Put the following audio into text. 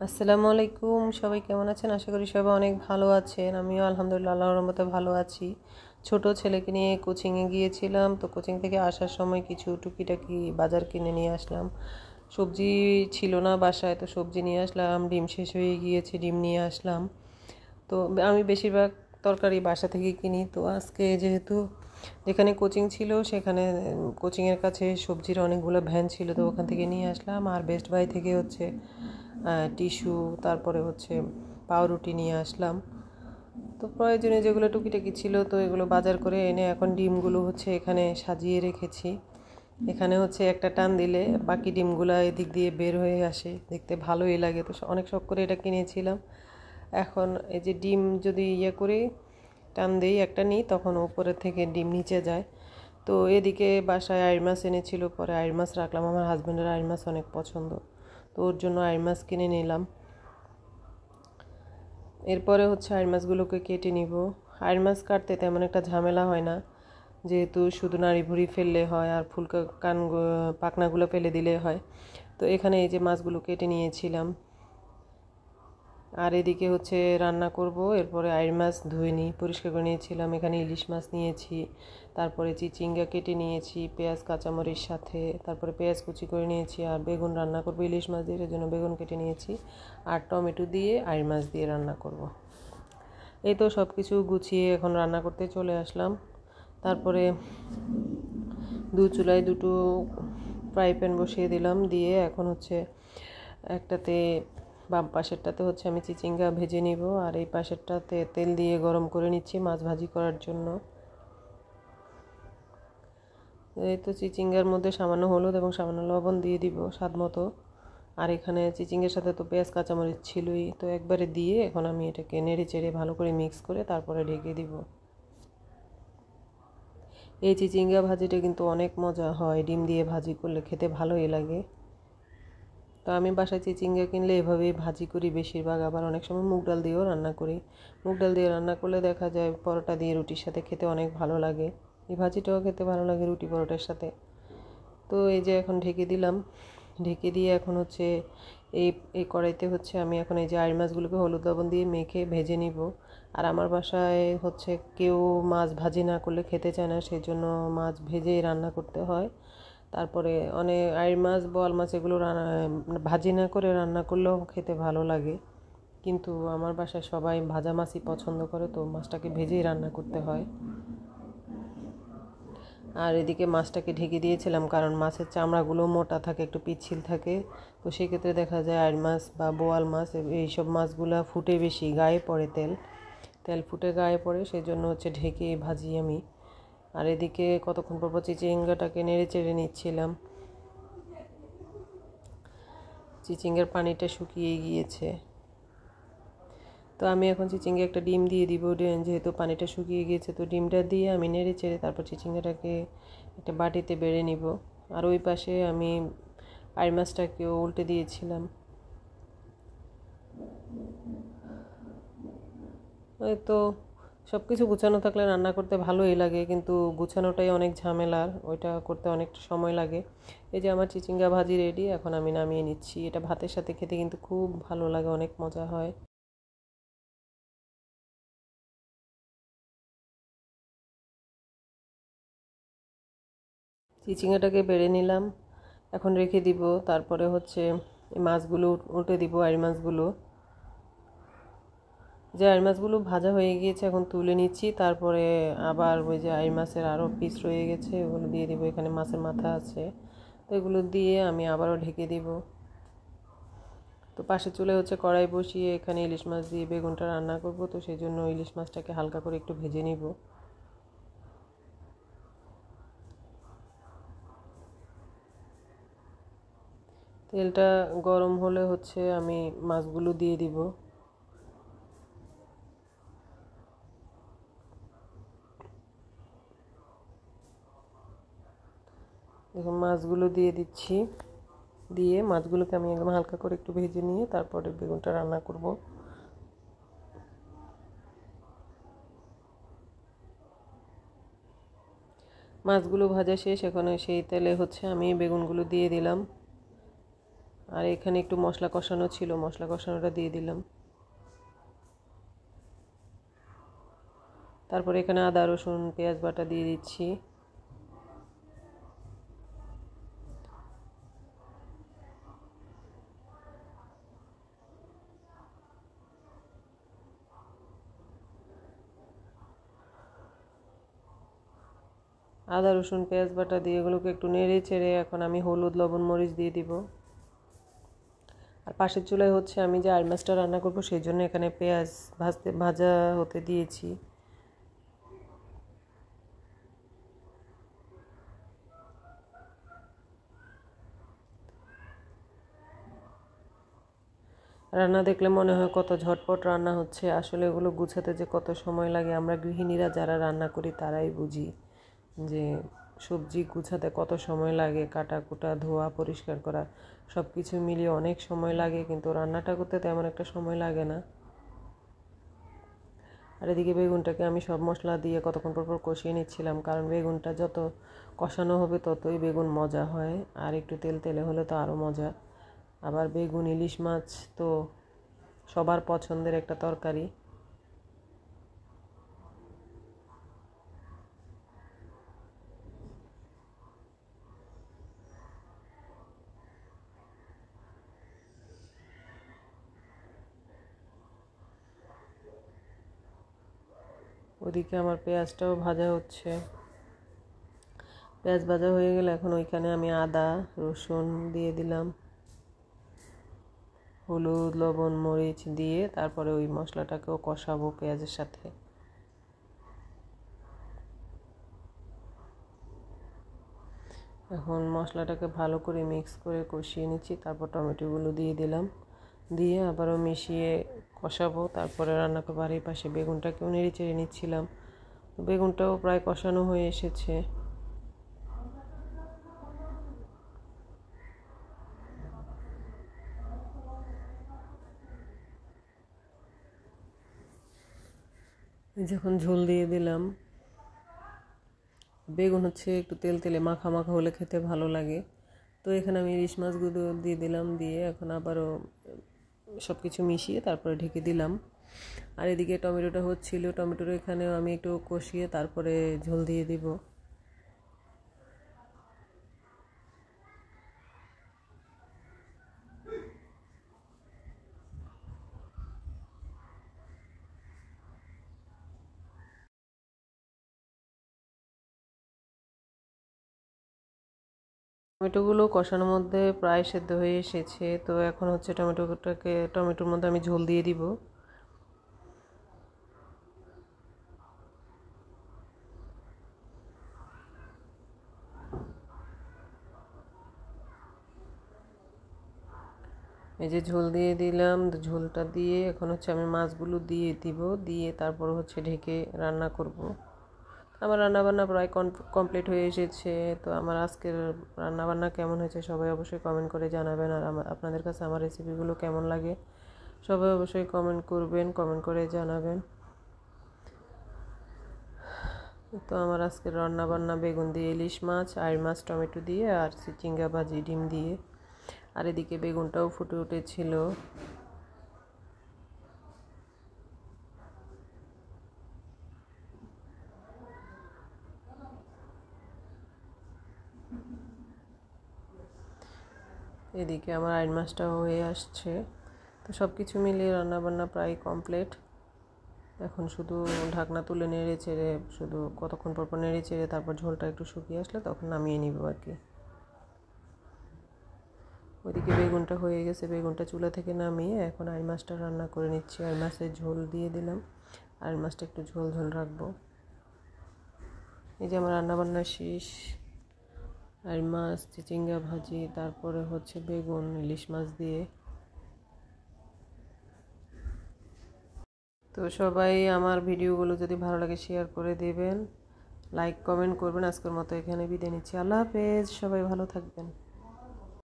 আসসালামু আলাইকুম। সবাই কেমন আছেন? আশা করি সবাই অনেক ভালো আছেন। আমিও আলহামদুলিল্লাহ আল্লাহর রহমতে ভালো আছি। ছোট ছেলেকে নিয়ে কোচিংয়ে গিয়েছিলাম, তো কোচিং থেকে আসার সময় কিছু টুকিটাকি বাজার কিনে নিয়ে আসলাম। সবজি ছিল না বাসায়, তো সবজি নিয়ে আসলাম। ডিম শেষ হয়ে গিয়েছে, ডিম নিয়ে আসলাম। তো আমি বেশিরভাগ তরকারি বাসা থেকে কিনি। তো আজকে যেহেতু যেখানে কোচিং ছিল সেখানে কোচিংয়ের কাছে সবজির অনেকগুলো ভ্যান ছিল, তো ওখান থেকে নিয়ে আসলাম। আর বেস্ট বাই থেকে হচ্ছে টিস্যু, তারপরে হচ্ছে পাউরুটি নিয়ে আসলাম। তো প্রয়োজনীয় যেগুলো টুকিটাকি ছিল তো এগুলো বাজার করে এনে এখন ডিমগুলো হচ্ছে এখানে সাজিয়ে রেখেছি। এখানে হচ্ছে একটা টান দিলে বাকি ডিমগুলো এদিক দিয়ে বের হয়ে আসে, দেখতে ভালোই লাগে। তো অনেক শখ করে এটা কিনেছিলাম। এখন এই যে ডিম যদি করে টান দিই, একটা নিই, তখন উপরে থেকে ডিম নিচে যায়। তো এদিকে বাসায় আইড় মাছ এনেছিল, পরে আইড় মাছ রাখলাম। আমার হাজব্যান্ডের আইড় মাছ অনেক পছন্দ, তো ওর জন্য আইড় মাছ কিনে নিলাম। এরপরে হচ্ছে আইড় মাছগুলোকে কেটে নিব। আইড় মাছ কাটতে তেমন একটা ঝামেলা হয় না, যেহেতু শুধু নাড়ি ভুড়ি ফেললে হয় আর ফুলকা পাখনাগুলো ফেলে দিলে হয়। তো এখানে এই যে মাছগুলো কেটে নিয়েছিলাম, আর এদিকে হচ্ছে রান্না করব। এরপরে আইড় মাছ ধুয়ে নিই, পরিষ্কার করে নিয়েছিলাম। এখানে ইলিশ মাছ নিয়েছি, তারপরে চিচিঙ্গা কেটে নিয়েছি পেঁয়াজ কাঁচামরিচ সাথে, তারপরে পেঁয়াজ কুচি করে নিয়েছি। আর বেগুন রান্না করব ইলিশ মাছ দিয়ে, এর জন্য বেগুন কেটে নিয়েছি। আর টমেটো দিয়ে আইড় মাছ দিয়ে রান্না করব। এই তো সব কিছু গুছিয়ে এখন রান্না করতে চলে আসলাম। তারপরে চুলায় দুটো ফ্রাই প্যান বসিয়ে দিলাম, দিয়ে এখন হচ্ছে একটাতে, বাম পাশেরটাতে হচ্ছে আমি চিচিঙ্গা ভেজে নিব, আর এই পাশেরটাতে তেল দিয়ে গরম করে নিচ্ছি মাছ ভাজি করার জন্য। এই তো চিচিঙ্গার মধ্যে সামান্য হলুদ এবং সামান্য লবণ দিয়ে দিব স্বাদ মতো। আর এখানে চিচিঙ্গার সাথে তো পেঁয়াজ কাঁচামরিচ ছিলই, তো একবারে দিয়ে এখন আমি এটাকে নেড়ে চেড়ে ভালো করে মিক্স করে তারপরে ঢেকে দিব। এই চিচিঙ্গা ভাজিটা কিন্তু অনেক মজা হয়, ডিম দিয়ে ভাজি করলে খেতে ভালোই লাগে। তো আমি বাসায় চিচিঙ্গা কিনলে এভাবেই ভাজি করি বেশিরভাগ, আবার অনেক সময় মুগ ডাল দিয়েও রান্না করি। মুগ ডাল দিয়ে রান্না করলে দেখা যায় পরোটা দিয়ে রুটির সাথে খেতে অনেক ভালো লাগে। এই ভাজিটাও খেতে ভালো লাগে রুটি পরোটার সাথে। তো এই যে এখন ঢেকে দিলাম, ঢেকে দিয়ে এখন হচ্ছে এই এই কড়াইতে হচ্ছে আমি এখন এই যে আইড় মাছগুলোকে হলুদ লবণ দিয়ে মেখে ভেজে নিব। আর আমার বাসায় হচ্ছে কেউ মাছ ভাজি না করলে খেতে চায় না, সেই জন্য মাছ ভেজেই রান্না করতে হয়। তারপরে অনেক আইড় মাছ বোয়াল মাছ এগুলো ভাজি না করে রান্না করলেও খেতে ভালো লাগে, কিন্তু আমার বাসায় সবাই ভাজা মাছই পছন্দ করে, তো মাছটাকে ভেজেই রান্না করতে হয়। আর এদিকে মাছটাকে ঢেকে দিয়েছিলাম, কারণ মাছের চামড়াগুলো মোটা থাকে, একটু পিচ্ছিল থাকে। তো সেক্ষেত্রে দেখা যায় আইড় মাছ বা বোয়াল মাছ এইসব মাছগুলো ফুটে বেশি গায়ে পড়ে, তেল তেল ফুটে গায়ে পড়ে, সেই জন্য হচ্ছে ঢেকে ভাজি আমি। আর এদিকে কতক্ষণ পর পর চিচিঙ্গাটাকে নেড়ে চেড়ে নিচ্ছিলাম। চিচিঙ্গার পানিটা শুকিয়ে গিয়েছে, তো আমি এখন চিচিঙ্গা একটা ডিম দিয়ে দিব। যেহেতু পানিটা শুকিয়ে গিয়েছে, তো ডিমটা দিয়ে আমি নেড়ে চেড়ে তারপর চিচিঙ্গাটাকে একটা বাটিতে বেড়ে নিব। আর ওই পাশে আমি আইড় মাছটাকেও উল্টে দিয়েছিলাম। ওই তো সব কিছু গুছানো থাকলে রান্না করতে ভালোই লাগে, কিন্তু গুছানোটাই অনেক ঝামেলার, ওইটা করতে অনেকটা সময় লাগে। এই যে আমার চিচিঙ্গা ভাজি রেডি, এখন আমি নামিয়ে নিচ্ছি। এটা ভাতের সাথে খেতে কিন্তু খুব ভালো লাগে, অনেক মজা হয়। চিচিঙ্গাটাকে বেড়ে নিলাম, এখন রেখে দিব। তারপরে হচ্ছে এই মাছগুলো উল্টে দিব, আইড় মাছগুলো। যে আইড় মাছগুলো ভাজা হয়ে গিয়েছে এখন তুলে নিচ্ছি। তারপরে আবার ওই যে আইড় মাছের আরও পিস রয়ে গেছে, ওগুলো দিয়ে দিব। এখানে মাছের মাথা আছে, তো এগুলো দিয়ে আমি আবারও ঢেকে দিব। তো পাশে চুলে হচ্ছে কড়াই বসিয়ে এখানে ইলিশ মাছ দিয়ে বেগুনটা রান্না করব, তো সেই জন্য ইলিশ মাছটাকে হালকা করে একটু ভেজে নিব। তেলটা গরম হলে হচ্ছে আমি মাছগুলো দিয়ে দিব। দেখুন মাছগুলো দিয়ে দিচ্ছি, দিয়ে মাছগুলোকে আমি একদম হালকা করে একটু ভেজে নিয়ে তারপরে বেগুনটা রান্না করব। মাছগুলো ভাজা শেষ, এখন সেই তেলে হচ্ছে আমি বেগুনগুলো দিয়ে দিলাম। আর এখানে একটু মশলা কষানো ছিল, মশলা কষানোটা দিয়ে দিলাম। তারপর এখানে আদা রসুন পেঁয়াজ বাটা দিয়ে দিচ্ছি। আদা রসুন পেঁয়াজ বাটা দিয়ে এগুলোকে একটু নেড়ে চেড়ে এখন আমি হলুদ লবণ মরিচ দিয়ে দিব। আর পাশের চুলায় হচ্ছে আমি যে আইড় মাছটা রান্না করব সেই জন্য এখানে পেঁয়াজ ভাজা হতে দিয়েছি। রান্না দেখলে মনে হয় কত ঝটপট রান্না হচ্ছে, আসলে এগুলো গুছাতে যে কত সময় লাগে আমরা গৃহিণীরা যারা রান্না করি তারাই বুঝি যে সবজি গুছাতে কত সময় লাগে, কাটা কুটা ধোয়া পরিষ্কার করা সব কিছু মিলিয়ে অনেক সময় লাগে, কিন্তু রান্নাটা করতে তেমন একটা সময় লাগে না। আর এদিকে বেগুনটাকে আমি সব মশলা দিয়ে কতক্ষণ পর কষিয়ে নিচ্ছিলাম, কারণ বেগুনটা যত কষানো হবে ততই বেগুন মজা হয়, আর একটু তেল তেলে হলে তো আরও মজা। আবার বেগুন ইলিশ মাছ তো সবার পছন্দের একটা তরকারি। ওদিকে আমার পেঁয়াজটাও ভাজা হচ্ছে। পেঁয়াজ ভাজা হয়ে গেলে এখন ওইখানে আমি আদা রসুন দিয়ে দিলাম, হলুদ লবণ মরিচ দিয়ে তারপরে ওই মশলাটাকেও কষাবো পেঁয়াজের সাথে। এখন মশলাটাকে ভালো করে মিক্স করে কষিয়ে নিচ্ছি, তারপর টমেটোগুলো দিয়ে দিলাম, দিয়ে আবারও মিশিয়ে কষাবো। তারপরে রান্না করবো। আর এই পাশে বেগুনটাকেও নেড়ে চেড়ে নিচ্ছিলাম, বেগুনটাও প্রায় কষানো হয়ে এসেছে। যখন ঝোল দিয়ে দিলাম, বেগুন হচ্ছে একটু তেল তেলে মাখা মাখা হলে খেতে ভালো লাগে, তো এখানে আমি ইলিশ মাছগুলো দিয়ে দিলাম, দিয়ে এখন আবারও সব কিছু মিশিয়ে তারপরে ঢেকে দিলাম। আর এদিকে টমেটোটা হচ্ছিল, টমেটোর এখানেও আমি একটু কষিয়ে তারপরে ঝোল দিয়ে দিব। টমেটোগুলো কষানোর মধ্যে প্রায় সেদ্ধ হয়ে এসেছে, তো এখন হচ্ছে টমেটোর মধ্যে আমি ঝোল দিয়ে দিব। এই যে ঝোল দিয়ে দিলাম, ঝোলটা দিয়ে এখন হচ্ছে আমি মাছগুলো দিয়ে দিব, দিয়ে তারপর হচ্ছে ঢেকে রান্না করব। আমার রান্নাবান্না প্রায় কমপ্লিট হয়ে এসেছে। তো আমার আজকের রান্নাবান্না কেমন হয়েছে সবাই অবশ্যই কমেন্ট করে জানাবেন, আর আপনাদের কাছে আমার রেসিপিগুলো কেমন লাগে সবাই অবশ্যই কমেন্ট করবেন, কমেন্ট করে জানাবেন। তো আমার আজকের রান্নাবান্না বেগুন দিয়ে ইলিশ মাছ, আইড় মাছ টমেটো দিয়ে, আর চিচিঙ্গা ভাজি ডিম দিয়ে। আর এদিকে বেগুনটাও ফুটে উঠেছিল। এদিকে আমার আইড় মাছটাও হয়ে আসছে। তো সব কিছু মিলিয়ে রান্নাবান্না প্রায় কমপ্লিট। এখন শুধু ঢাকনা তুলে নেড়ে চেড়ে, শুধু কতক্ষণ পর নেড়ে চেড়ে তারপর ঝোলটা একটু শুকিয়ে আসলে তখন নামিয়ে নিব আর কি। ওইদিকে বেগুনটা হয়ে গেছে, বেগুনটা চুলা থেকে নামিয়ে এখন আইড় মাছটা রান্না করে নিচ্ছি। আইড় মাছের ঝোল দিয়ে দিলাম, আইড় মাছটা একটু ঝোল ঝোল রাখবো। এই যে আমার রান্নাবান্না শেষ। আইড় মাছ, চিচিঙ্গা ভাজি, তারপরে হচ্ছে বেগুন ইলিশ মাছ দিয়ে। তো সবাই আমার ভিডিওগুলো যদি ভালো লাগে শেয়ার করে দেবেন, লাইক কমেন্ট করবেন। আজকের মতো এখানে বিদায় নিচ্ছি। আল্লাহ হাফেজ, সবাই ভালো থাকবেন।